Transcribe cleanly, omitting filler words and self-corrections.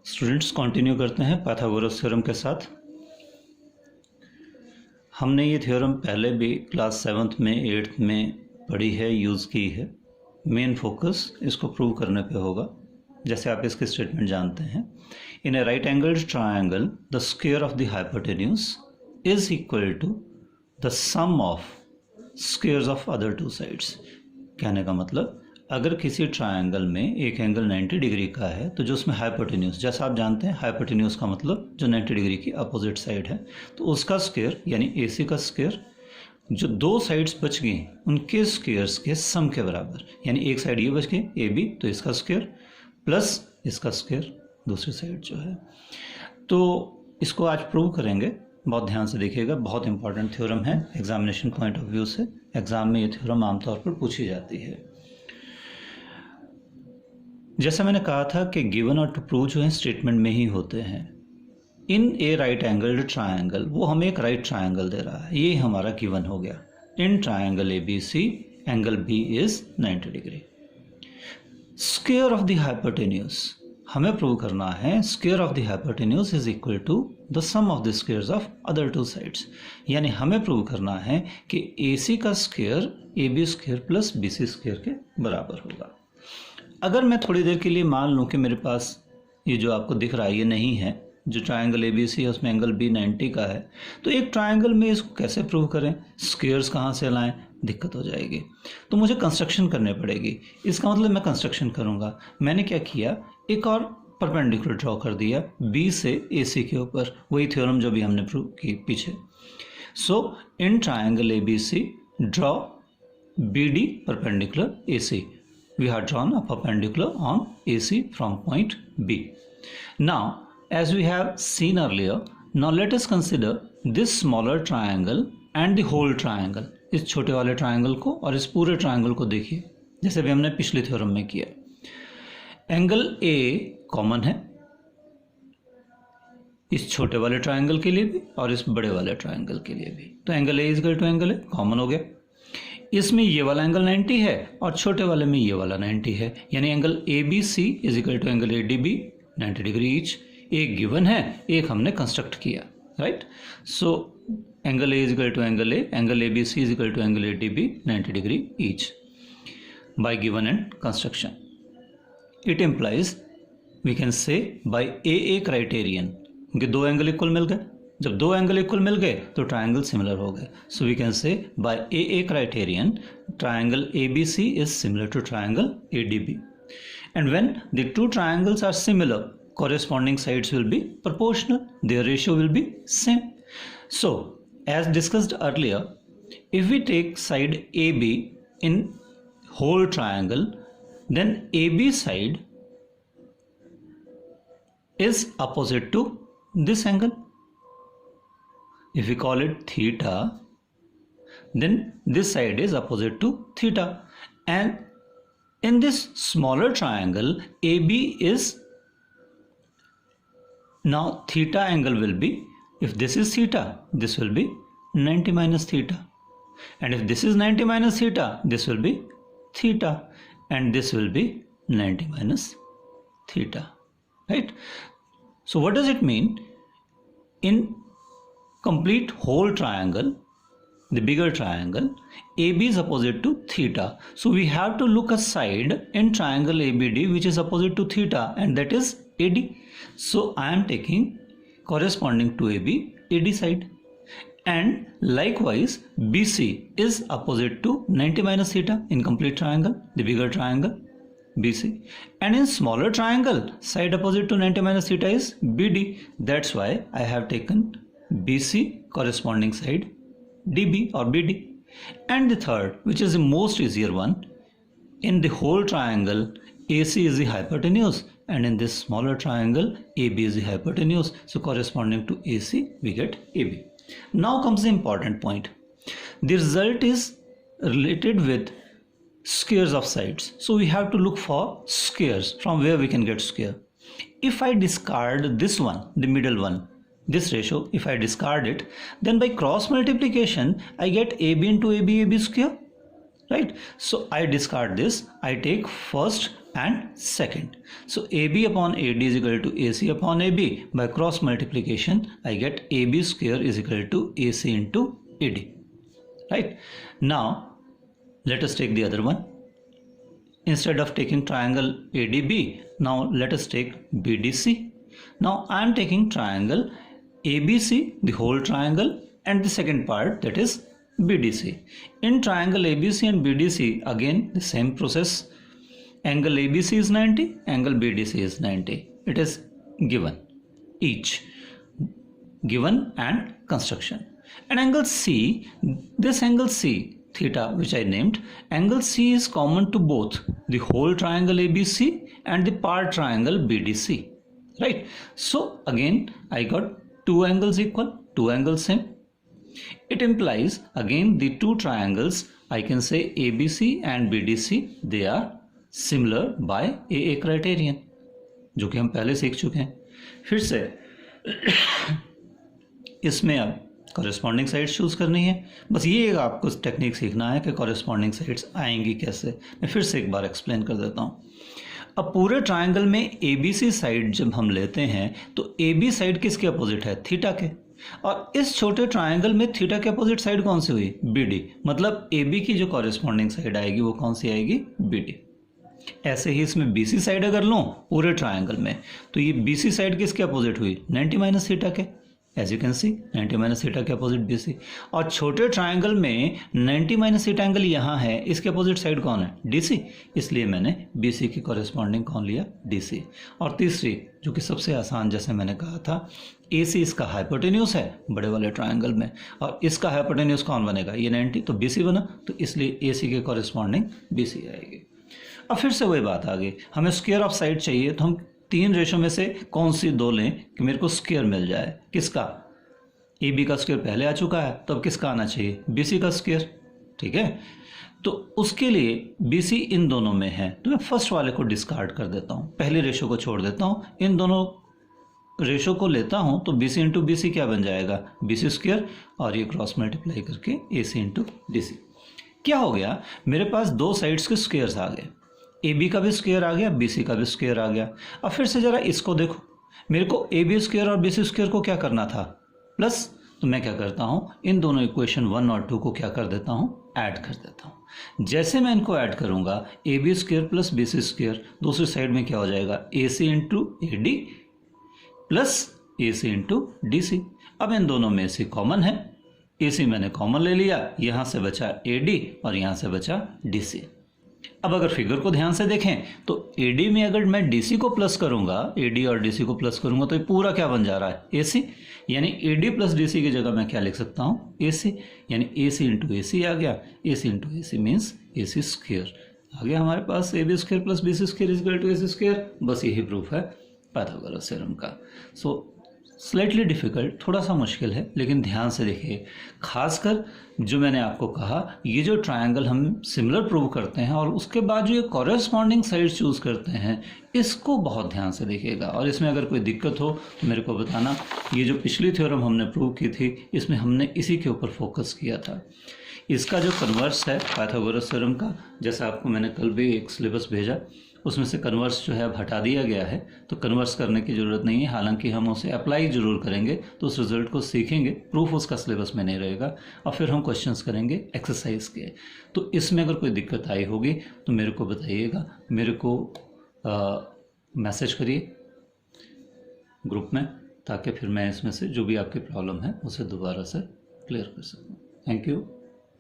Students continue करते हैं Pythagoras theorem के साथ। हमने ये थ्योरम पहले भी क्लास 7th में 8th में पढ़ी है, यूज़ की है। मेन फोकस इसको प्रूव करने पे होगा। जैसे आप इसके स्टेटमेंट जानते हैं, in a right angled triangle the square of the hypotenuse is equal to the sum of squares of other two sides. कहने का मतलब, अगर किसी ट्रायंगल में एक एंगल 90 डिग्री का है तो जो उसमें हाइपोटेन्यूज, जैसा आप जानते हैं हाइपोटेन्यूज का मतलब जो 90 डिग्री की अपोजिट साइड है, तो उसका स्क्वायर यानी AC का स्क्वायर जो दो साइड्स बच गई उनके स्क्वायर्स के सम के बराबर, यानी एक साइड ये बच गई AB तो इसका स्क्वायर प्लस इसका स्क्वायर दूसरी साइड जो है। तो इसको आज प्रूव करेंगे, बहुत ध्यान से देखिएगा। बहुत इंपॉर्टेंट थ्योरम है एग्जामिनेशन पॉइंट ऑफ व्यू से। एग्जाम में ये थ्योरम आमतौर पर पूछी जाती है। जैसा मैंने कहा था कि गिवन और टू प्रूव जो है स्टेटमेंट में ही होते हैं। In a right angled triangle, वो हमें एक राइट ट्रायंगल दे रहा है, ये हमारा गिवन हो गया। In triangle ABC angle B is 90 degree. Square of the hypotenuse हमें प्रूव करना है। Square of the hypotenuse is equal to the sum of the squares of other two sides, यानी हमें प्रूव करना है कि AC का square AB square plus BC square के बराबर होगा। अगर मैं थोड़ी देर के लिए मान लूँ कि मेरे पास ये जो आपको दिख रहा है ये नहीं है, जो ट्रायंगल ABC है उसमें एंगल B 90 का है, तो एक ट्रायंगल में इसको कैसे प्रूव करें, स्क्वायर्स कहाँ से लाएं, दिक्कत हो जाएगी। तो मुझे कंस्ट्रक्शन करनी पड़ेगी। इसका मतलब मैं कंस्ट्रक्शन करूँगा। मैंने क्या किया, एक और परपेंडिकुलर ड्रॉ कर दिया B से AC के ऊपर, वही थ्योरम जो भी हमने प्रूव की पीछे। So in triangle ABC draw BD perpendicular AC. We have drawn a perpendicular on AC from point B. Now, as we have seen earlier, now let us consider this smaller triangle and the whole triangle. इस छोटे वाले triangle को और इस पूरे triangle को देखिए, जैसे भी हमने पिछले थ्योरम में किया। एंगल A कॉमन है इस छोटे वाले ट्रायंगल के लिए भी और इस बड़े वाले ट्रायंगल के लिए भी। तो angle A equal to angle A common हो गया। इसमें ये वाला एंगल 90 है और छोटे वाले में ये वाला 90 है, यानी angle ABC is equal to angle ADB 90 degree each. एक गिवन है, एक हमने कंस्ट्रक्ट किया, right. So angle A is equal to angle A, angle ABC is equal to angle ADB 90 degree each by given and construction. It implies we can say by AA criterion, क्योंकि दो angle equal मिल गए। जब दो angle equal मिल गए तो triangle similar हो गए। So we can say by AA criterion triangle ABC is similar to triangle ADB, and when the two triangles are similar corresponding sides will be proportional, their ratio will be same. So as discussed earlier, if we take side AB in whole triangle, then AB side is opposite to this angle. If we call it theta, then this side is opposite to theta, and in this smaller triangle AB is, now theta angle will be, if this is theta, this will be 90 minus theta, and if this is 90 minus theta, this will be theta, and this will be 90 minus theta, right? So what does it mean? In complete whole triangle, the bigger triangle, AB is opposite to theta. So we have to look a side in triangle ABD which is opposite to theta, and that is AD. So I am taking corresponding to AB, AD side. And likewise BC is opposite to 90 minus theta in complete triangle, the bigger triangle BC. And in smaller triangle, side opposite to 90 minus theta is BD. That's why I have taken BC corresponding side DB or BD. And the third, which is the most easier one, in the whole triangle AC is the hypotenuse, and in this smaller triangle AB is the hypotenuse. So corresponding to AC we get AB. Now comes the important point. The result is related with squares of sides. So we have to look for squares. From where we can get square? If I discard this one, the middle one, this ratio, if I discard it, then by cross multiplication I get AB into AB, AB square, right? So I discard this, I take first and second. So AB upon AD is equal to AC upon AB. By cross multiplication, I get AB square is equal to AC into AD. Right? Now, let us take the other one. Instead of taking triangle ADB, now let us take BDC. Now I am taking triangle ABC, the whole triangle, and the second part, that is BDC. In triangle ABC and BDC, again the same process. Angle ABC is 90, angle BDC is 90. It is given, each given and construction. And angle C, this angle C, theta, which I named, angle C is common to both the whole triangle ABC and the part triangle BDC. Right? So again I got two angles equal, two angles same. It implies again the two triangles, I can say ABC and BDC, they are similar by AA criterion, जो कि हम पहले सीख चुके हैं. फिर से इसमें अब कॉरेस्पॉन्डिंग साइड्स चूज करनी है. बस ये आपको टेक्निक सीखना है कि कॉरेस्पॉन्डिंग साइड्स आएंगी कैसे. मैं फिर से एक बार एक्सप्लेन कर देता हूँ. अब पूरे ट्रायंगल में ABC साइड जब हम लेते हैं तो AB साइड किसके अपोजिट है? थीटा के. और इस छोटे ट्रायंगल में थीटा के अपोजिट साइड कौन सी हुई? BD. मतलब AB की जो कॉरेस्पॉन्डिंग साइड आएगी वो कौन सी आएगी? BD. ऐसे ही इसमें BC साइड अगर लो पूरे ट्रायंगल में तो ये BC साइड किसके अपोजिट हुई? 90 माइनस थीटा के. As you can see 90 minus theta के अपोजिट BC. और छोटे ट्रायंगल में 90 माइनस थीटा एंगल यहाँ है, इसके अपोजिट साइड कौन है? DC. इसलिए मैंने BC की कॉरेस्पॉन्डिंग कौन लिया? DC. और तीसरी जो कि सबसे आसान, जैसे मैंने कहा था, AC इसका हाइपोटेन्यूस है बड़े वाले ट्रायंगल में और इसका हाइपोटेन्यूस कौन बनेगा? ये 90, तो BC बना, तो इसलिए AC के कॉरेस्पॉन्डिंग BC आएगी. अब फिर से वही बात आ गई, हमें स्क्वायर ऑफ साइड चाहिए तो हम तीन रेशो में से कौन सी दो लें कि मेरे को स्क्वायर मिल जाए? किसका? AB का स्क्वायर पहले आ चुका है, तो अब किसका आना चाहिए? BC का स्क्वायर. ठीक है, तो उसके लिए BC इन दोनों में है तो मैं फर्स्ट वाले को डिस्कार्ड कर देता हूँ, पहले रेशो को छोड़ देता हूँ, इन दोनों रेशो को लेता हूँ तो BC इंटू BC क्या बन जाएगा? BC square. और ये क्रॉस मल्टीप्लाई करके AC इंटू DC. क्या हो गया? मेरे पास दो साइड्स के स्क्वायर्स आ गए, AB का भी स्क्वायर आ गया, BC का भी स्क्वायर आ गया. अब फिर से जरा इसको देखो, मेरे को AB स्क्वायर और BC स्क्वायर को क्या करना था? प्लस. तो मैं क्या करता हूँ, इन दोनों इक्वेशन 1 और 2 को क्या कर देता हूँ? ऐड कर देता हूँ. जैसे मैं इनको ऐड करूँगा, AB square plus BC square, दूसरी साइड में क्या हो जाएगा? AC into AD plus AC into DC. अब इन दोनों में AC कॉमन है, AC मैंने कॉमन ले लिया, यहाँ से बचा AD और यहाँ से बचा DC. अब अगर फिगर को ध्यान से देखें तो AD में अगर मैं DC को प्लस करूंगा, AD और DC को प्लस करूंगा तो ये पूरा क्या बन जा रहा है? AC. यानी AD प्लस DC की जगह मैं क्या लिख सकता हूँ? AC. यानी AC इंटू AC आ गया. AC into AC means AC square आ गया हमारे पास. AB square plus BC square is equal to AC square. बस यही प्रूफ है पाइथागोरस थ्योरम का. सो स्लाइटली डिफिकल्ट, थोड़ा सा मुश्किल है, लेकिन ध्यान से देखिए. खासकर जो मैंने आपको कहा, ये जो ट्रायंगल हम सिमिलर प्रूव करते हैं और उसके बाद जो ये कॉरेस्पॉन्डिंग साइड चूज करते हैं, इसको बहुत ध्यान से देखिएगा. और इसमें अगर कोई दिक्कत हो तो मेरे को बताना. ये जो पिछली थ्योरम हमने प्रूव की थी, इसमें हमने इसी के ऊपर फोकस किया था. इसका जो कन्वर्स है पाइथागोरस थ्योरम का, जैसा आपको मैंने कल भी एक सिलेबस भेजा, उसमें से कन्वर्स जो है अब हटा दिया गया है, तो कन्वर्स करने की ज़रूरत नहीं है. हालांकि हम उसे अप्लाई ज़रूर करेंगे, तो उस रिजल्ट को सीखेंगे, प्रूफ उसका सिलेबस में नहीं रहेगा. और फिर हम क्वेश्चंस करेंगे एक्सरसाइज के. तो इसमें अगर कोई दिक्कत आई होगी तो मेरे को बताइएगा, मेरे को मैसेज करिए ग्रुप में, ताकि फिर मैं इसमें से जो भी आपकी प्रॉब्लम है उसे दोबारा से क्लियर कर सकूँ. Thank you.